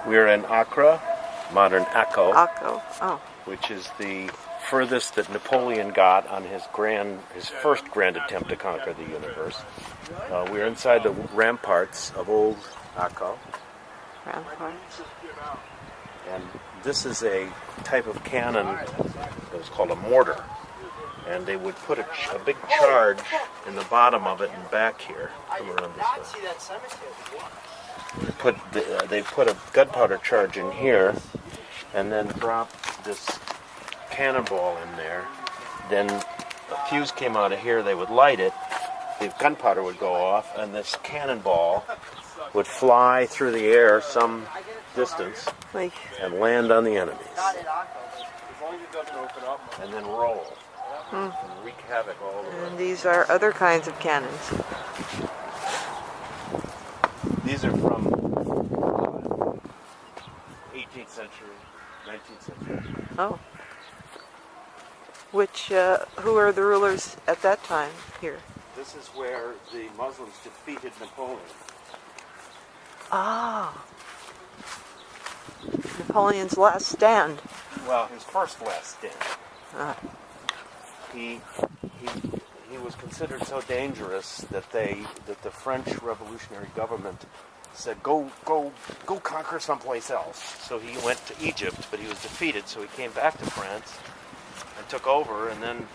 We're in Accra, modern Akko, Oh. which is the furthest that Napoleon got on his first grand attempt to conquer the universe. We're inside the ramparts of old Akko. Ramparts. And this is a type of cannon that was called a mortar. And they would put a big charge in the bottom of it and back here. Come around this way. They put a gunpowder charge in here and then drop this cannonball in there. Then a fuse came out of here, they would light it, the gunpowder would go off, and this cannonball would fly through the air some distance and land on the enemies. And then roll. And wreak havoc all over. And these are other kinds of cannons. These are from 18th century, 19th century. Oh. Who are the rulers at that time here? This is where the Muslims defeated Napoleon. Ah. Napoleon's last stand. Well, his last stand. He was considered so dangerous that the French revolutionary government said, go conquer someplace else. So he went to Egypt, but he was defeated, so he came back to France and took over and then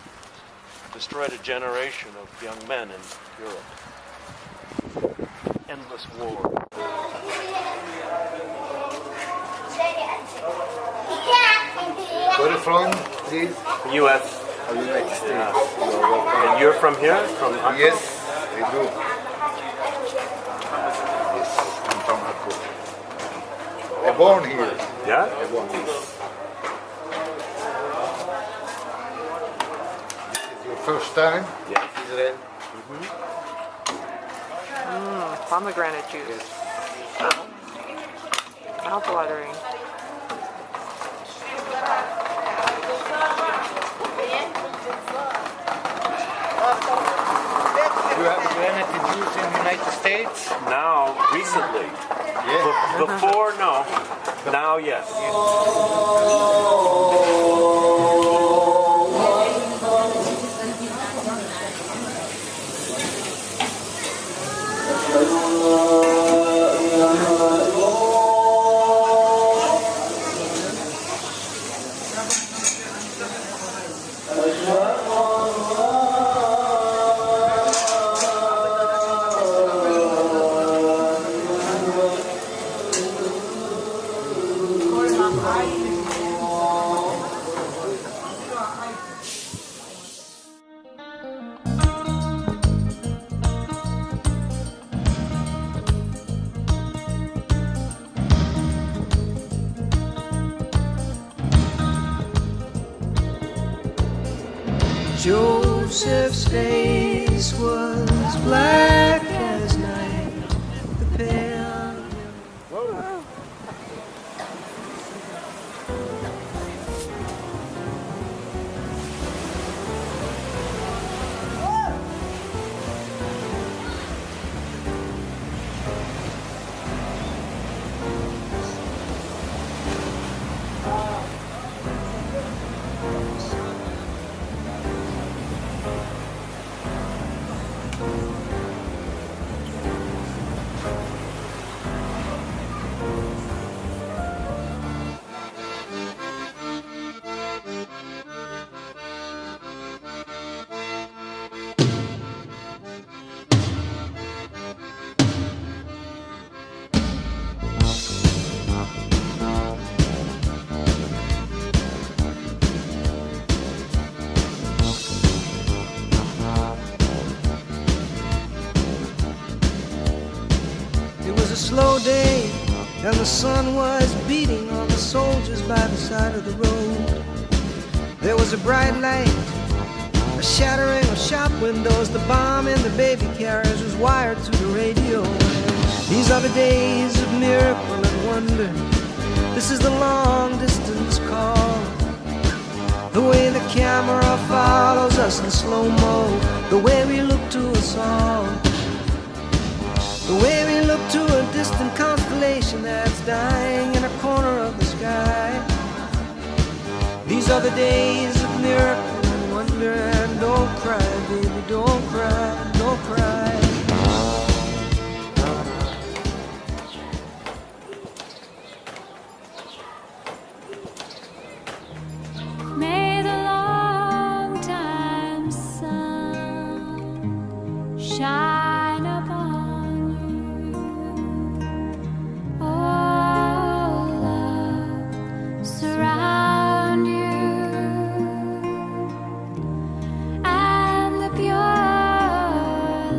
destroyed a generation of young men in Europe. Endless war. Where are you from, please? U.S. United States. Yeah. And you're from here? From Akko? Yes, I do. Yes, I'm from Akko. I'm born here. Yeah? I'm born here. This is your first time Yeah. in Israel? Pomegranate juice. Mouth-watering. You have granite juice in the United States? Now, recently. Yes. Before, no. Now, yes. Joseph's face was black as night. The pale. Slow day, and the sun was beating on the soldiers by the side of the road. There was a bright light, a shattering of shop windows. The bomb in the baby carriage was wired to the radio. These are the days of miracle and wonder. This is the long distance call. The way the camera follows us in slow-mo, the way we look to us all. The way we look to a distant constellation that's dying in These are the days of miracle and wonder. And don't cry, baby, don't cry, don't cry. May the long time sun shine upon you. Oh, love surround you, and the pure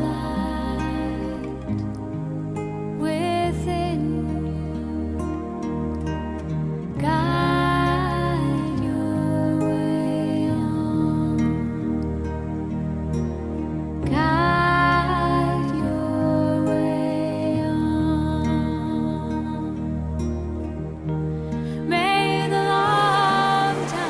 light within you guide your way on, guide your way on. May the long time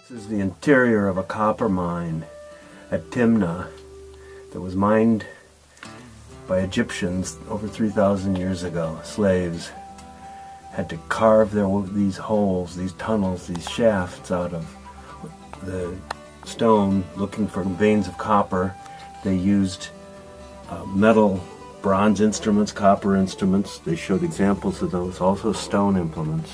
This is the interior of a copper mine at Timna that was mined by Egyptians over 3,000 years ago. Slaves had to carve these holes, these tunnels, these shafts out of the stone looking for veins of copper. They used metal, bronze instruments, copper instruments. They showed examples of those, also stone implements.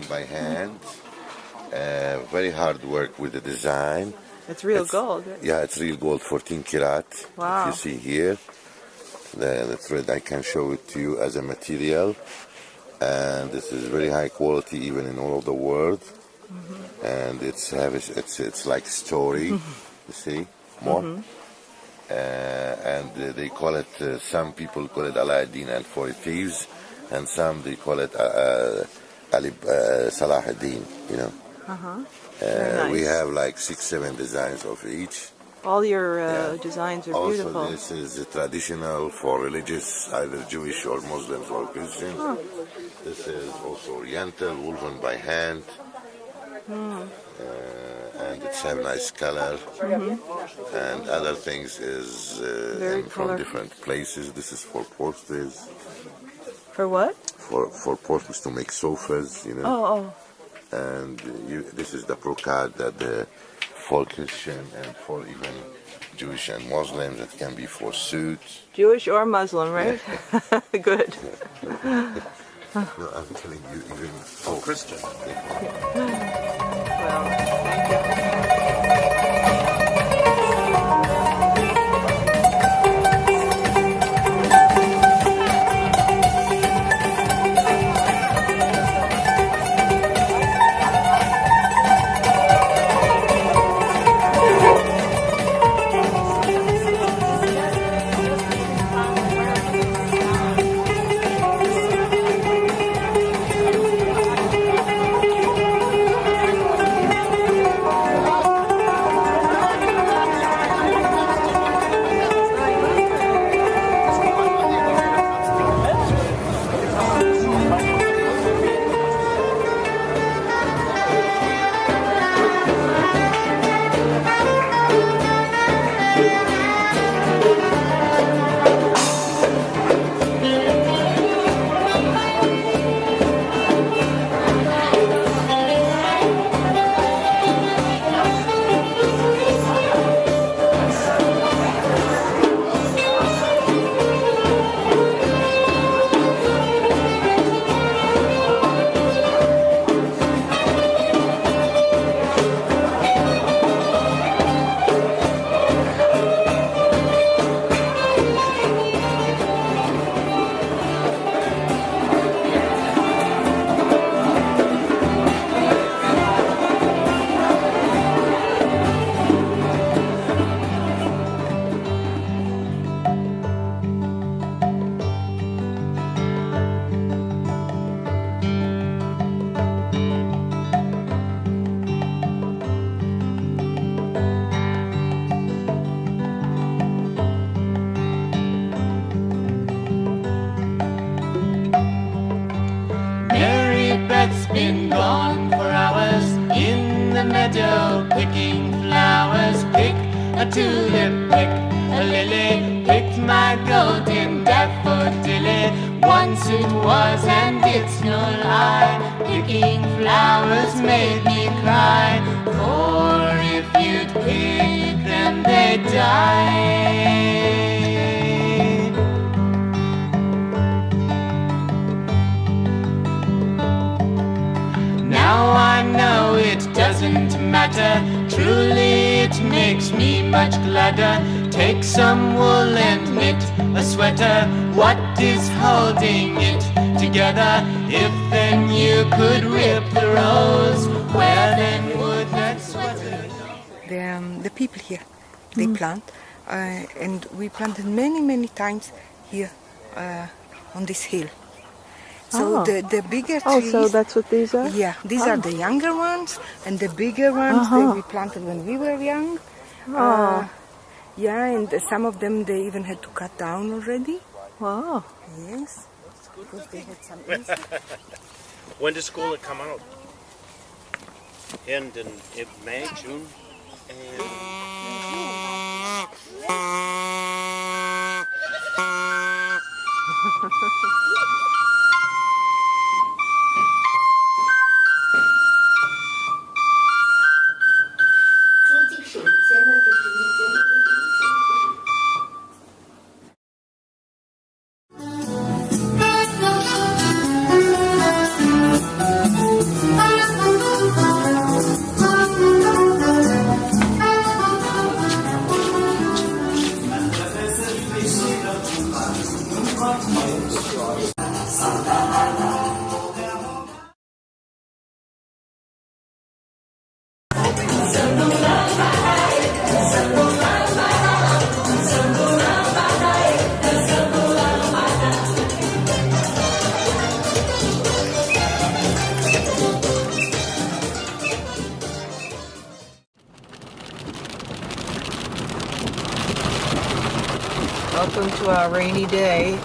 by hand. Very hard work with the design. It's real gold, right? Yeah, it's real gold, 14 karat. Wow. If you see here, the thread, I can show it to you as a material. And this is very high quality, even in all of the world. And it's like story, you see, more. And they call it, some people call it Aladdin and 40 Thieves, and some they call it Salah ad-Din, you know. Very We nice. have like 6-7 designs of each. All your designs are Also, beautiful. this is traditional for religious, either Jewish or Muslims or Christians. This is also Oriental, woven by hand. And it's have nice color. And other things is Very from colorful. different places. This is for portraits, For what? for portraits to make sofas, you know. Oh. And this is the brocade that for Christian and for even Jewish and Muslims. It can be for suits. Jewish or Muslim, right? Good. No, I'm telling you, even for Christian. Well, thank you. been gone for hours in the meadow, picking flowers. Pick a tulip, pick a lily, picked my golden daffodilly. Once it was and it's no lie, picking flowers made me cry. For if you'd pick them, they'd die. Now I know it doesn't matter, truly it makes me much gladder. Take some wool and knit a sweater, what is holding it together? If then you could rip the rose, where then would that sweater go? The people here, they plant, and we planted many times here on this hill. So the bigger trees... so that's what these are? Yeah, these are the younger ones, and the bigger ones that we planted when we were young. Yeah, and some of them they even had to cut down already. Wow. Yes, because they had some insects. When does school come out? End in May, June? Welcome to our rainy day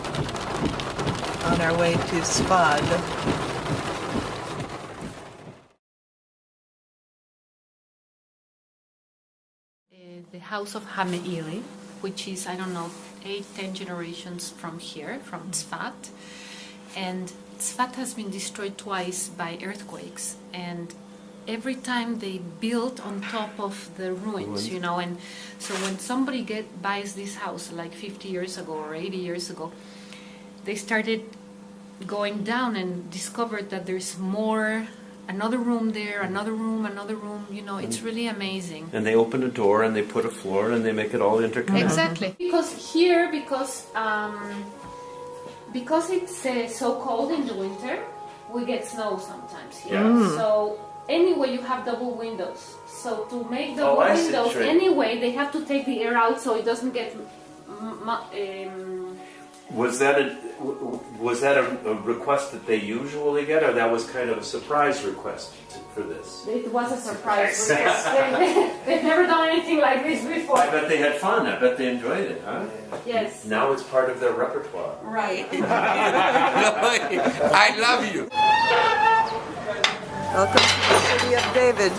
on our way to Svad. The house of Hameili, which is, I don't know, 8-10 generations from here, from Tzfat. And Tzfat has been destroyed twice by earthquakes. And every time they built on top of the ruins, you know, and so when somebody buys this house like 50 years ago or 80 years ago, they started going down and discovered that there's more, another room there, another room, you know, it's really amazing. And they open a door and they put a floor and they make it all interconnected. Exactly. Because here, because it's so cold in the winter, we get snow sometimes here. So anyway, you have double windows. So to make double windows, anyway, they have to take the air out so it doesn't get. Was that a request that they usually get, or that was kind of a surprise request for this? It was a surprise. They've never done anything like this before. I bet they had fun. I bet they enjoyed it, huh? Yes. Now it's part of their repertoire. Right. I love you. Welcome to the city of David.